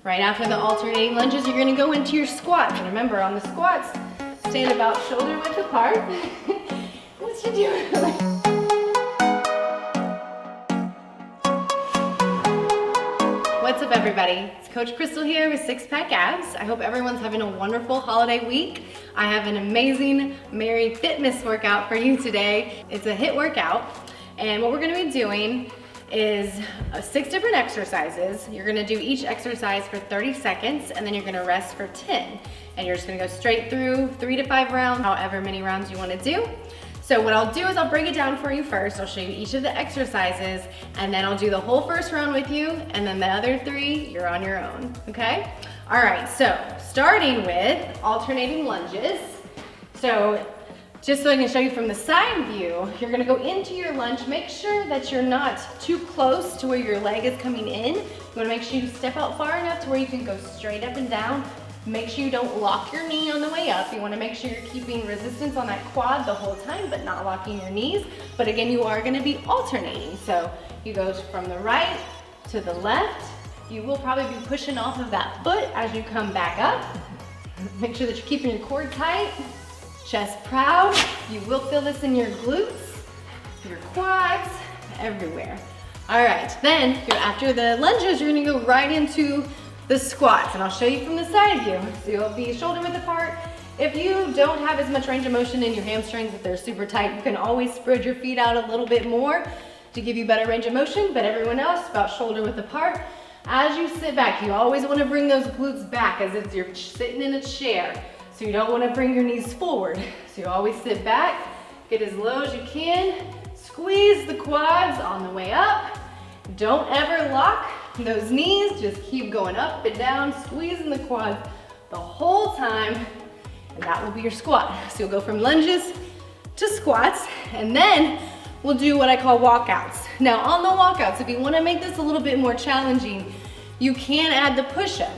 Right after the alternating lunges, you're gonna go into your squats. And remember, on the squats, stand about shoulder width apart. What you doing? What's up, everybody? It's Coach Crystal here with SixPack Abs. I hope everyone's having a wonderful holiday week. I have an amazing Merry Fitness workout for you today. It's a HIIT workout, and what we're gonna be doing is 6 different exercises. You're gonna do each exercise for 30 seconds, and then you're gonna rest for 10. And you're just gonna go straight through 3 to 5 rounds, however many rounds you wanna do. So what I'll do is I'll break it down for you first. I'll show you each of the exercises, and then I'll do the whole first round with you, and then the other 3, you're on your own, okay? All right, so starting with alternating lunges. So just so I can show you from the side view, you're gonna go into your lunge. Make sure that you're not too close to where your leg is coming in. You wanna make sure you step out far enough to where you can go straight up and down. Make sure you don't lock your knee on the way up. You wanna make sure you're keeping resistance on that quad the whole time, but not locking your knees. But again, you are gonna be alternating. So you go from the right to the left. You will probably be pushing off of that foot as you come back up. Make sure that you're keeping your core tight, chest proud. You will feel this in your glutes, your quads, everywhere. All right, then after the lunges, you're gonna go right into the squats, and I'll show you from the side view. So you'll be shoulder width apart. If you don't have as much range of motion in your hamstrings, if they're super tight, you can always spread your feet out a little bit more to give you better range of motion, but everyone else about shoulder width apart. As you sit back, you always wanna bring those glutes back as if you're sitting in a chair. So you don't wanna bring your knees forward. So you always sit back, get as low as you can, squeeze the quads on the way up. Don't ever lock those knees, just keep going up and down, squeezing the quads the whole time, and that will be your squat. So you'll go from lunges to squats, and then we'll do what I call walkouts. Now on the walkouts, if you wanna make this a little bit more challenging, you can add the push-up,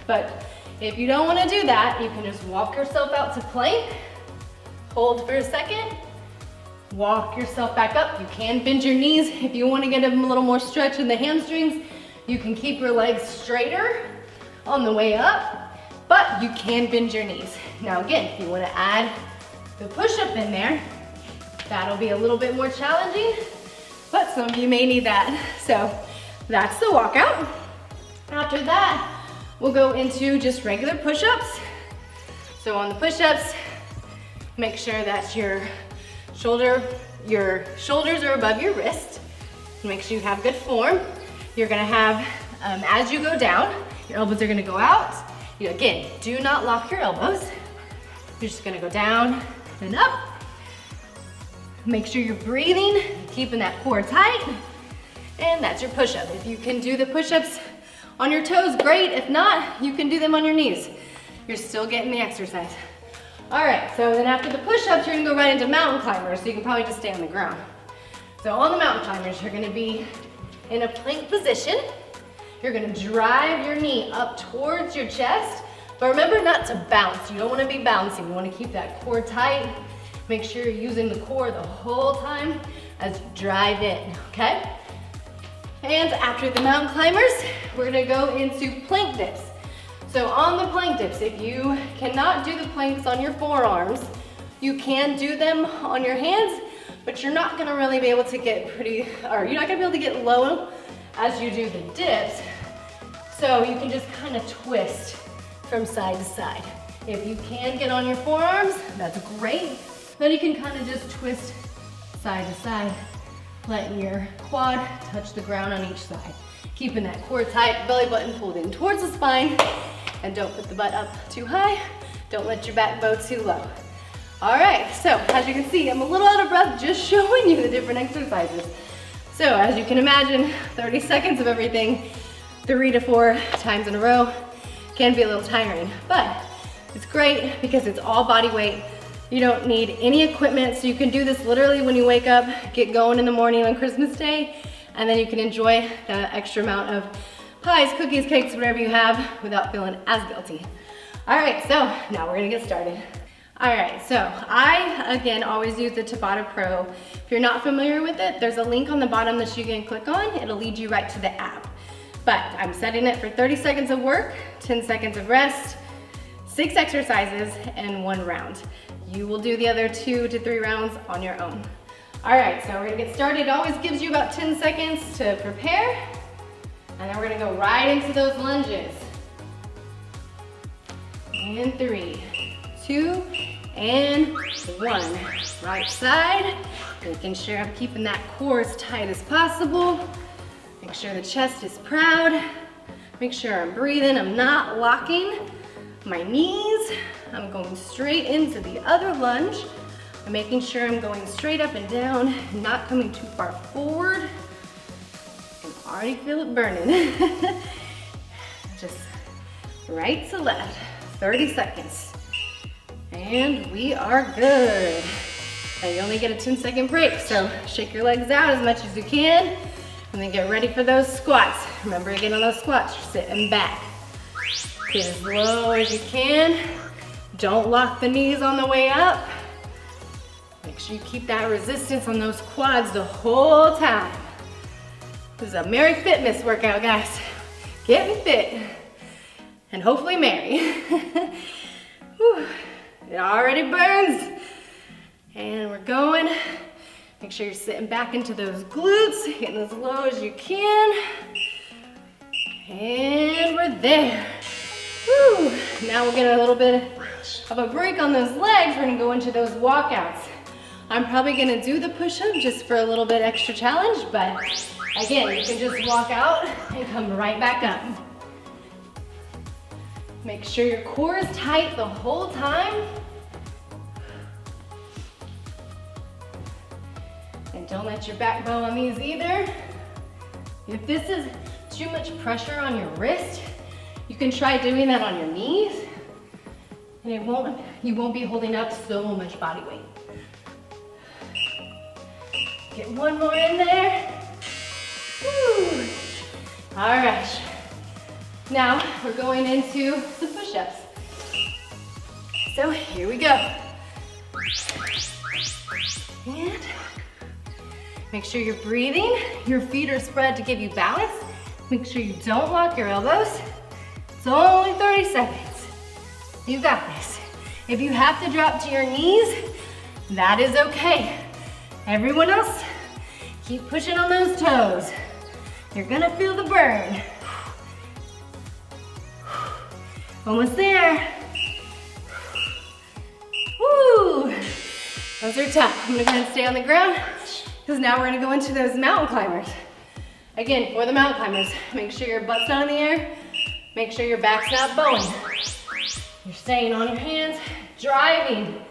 but if you don't wanna do that, you can just walk yourself out to plank, hold for a second, walk yourself back up. You can bend your knees if you wanna get a little more stretch in the hamstrings. You can keep your legs straighter on the way up, but you can bend your knees. Now again, if you wanna add the push-up in there, that'll be a little bit more challenging, but some of you may need that. So that's the walkout. After that, we'll go into just regular push-ups. So on the push-ups, make sure that your shoulders are above your wrist. Make sure you have good form. You're gonna have, as you go down, your elbows are gonna go out. You, again, do not lock your elbows. You're just gonna go down and up. Make sure you're breathing, keeping that core tight, and that's your push-up. If you can do the push-ups on your toes, great. If not, you can do them on your knees. You're still getting the exercise. All right, so then after the push-ups, you're gonna go right into mountain climbers, so you can probably just stay on the ground. So on the mountain climbers, you're gonna be in a plank position. You're gonna drive your knee up towards your chest, but remember not to bounce. You don't wanna be bouncing. You wanna keep that core tight. Make sure you're using the core the whole time as you drive in, okay? And after the mountain climbers, we're gonna go into plank dips. So on the plank dips, if you cannot do the planks on your forearms, you can do them on your hands, but you're not gonna really be able to get you're not gonna be able to get low as you do the dips. So you can just kind of twist from side to side. If you can get on your forearms, that's great. Then you can kind of just twist side to side, letting your quad touch the ground on each side. Keeping that core tight, belly button pulled in towards the spine, and don't put the butt up too high. Don't let your back bow too low. All right, so as you can see, I'm a little out of breath just showing you the different exercises. So as you can imagine, 30 seconds of everything, 3 to 4 times in a row, can be a little tiring, but it's great because it's all body weight. You don't need any equipment, so you can do this literally when you wake up, get going in the morning on Christmas Day, and then you can enjoy the extra amount of pies, cookies, cakes, whatever you have without feeling as guilty. All right, so now we're gonna get started. All right, so I, again, always use the Tabata Pro. If you're not familiar with it, there's a link on the bottom that you can click on. It'll lead you right to the app. but I'm setting it for 30 seconds of work, 10 seconds of rest, 6 exercises, and 1 round. You will do the other 2 to 3 rounds on your own. All right, so we're gonna get started. It always gives you about 10 seconds to prepare, and then we're gonna go right into those lunges. And 3, 2, and 1. Right side, making sure I'm keeping that core as tight as possible. Make sure the chest is proud. Make sure I'm breathing, I'm not locking my knees. I'm going straight into the other lunge. I'm making sure I'm going straight up and down, not coming too far forward. I can already feel it burning. Just right to left, 30 seconds. And we are good. Now you only get a 10-second break, so shake your legs out as much as you can, and then get ready for those squats. Remember, again, on those squats, you're sitting back. Get as low as you can. Don't lock the knees on the way up. Make sure you keep that resistance on those quads the whole time. This is a Merry Fitness workout, guys. Getting fit, and hopefully merry. Whew. It already burns. And we're going. Make sure you're sitting back into those glutes, getting as low as you can. And we're there. Woo. Now we'll get a little bit of a break on those legs. We're gonna go into those walkouts. I'm probably gonna do the push-up just for a little bit extra challenge, but again, you can just walk out and come right back up. Make sure your core is tight the whole time. And don't let your back bow on these either. If this is too much pressure on your wrist, you can try doing that on your knees, and you won't be holding up so much body weight. Get one more in there. Woo. All right. Now we're going into the push-ups. So here we go. And make sure you're breathing. Your feet are spread to give you balance. Make sure you don't lock your elbows. It's only 30 seconds. You got this. If you have to drop to your knees, that is okay. Everyone else, keep pushing on those toes. You're gonna feel the burn. Almost there. Woo! Those are tough. I'm gonna go ahead and stay on the ground, because now we're gonna go into those mountain climbers. Again, for the mountain climbers, make sure your butt's not in the air. Make sure your back's not bowing. You're staying on your hands, driving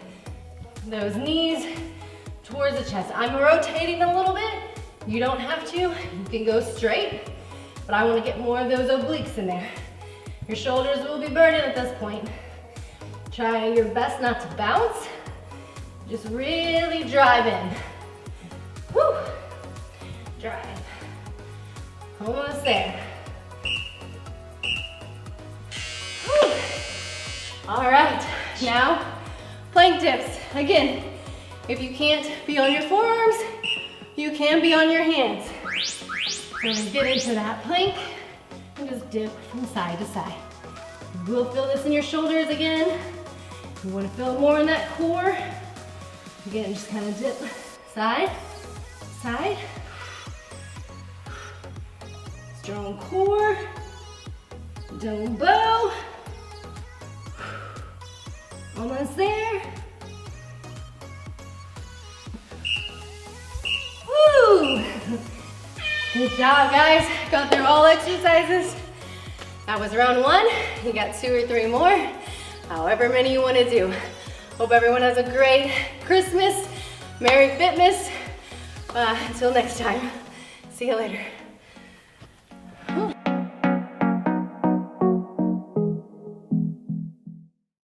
those knees towards the chest. I'm rotating a little bit. You don't have to. You can go straight, but I want to get more of those obliques in there. Your shoulders will be burning at this point. Try your best not to bounce. Just really drive in. Woo! Drive. Almost there. Woo. All right, now plank dips. Again, if you can't be on your forearms, you can be on your hands. We're gonna get into that plank and just dip from side to side. You will feel this in your shoulders again. You wanna feel more in that core. Again, just kind of dip side, side. Strong core, don't bow. Almost there. Woo! Good job, guys. Got through all exercises. That was round 1. You got 2 or 3 more, however many you want to do. Hope everyone has a great Christmas. Merry Fitness. Until next time. See you later.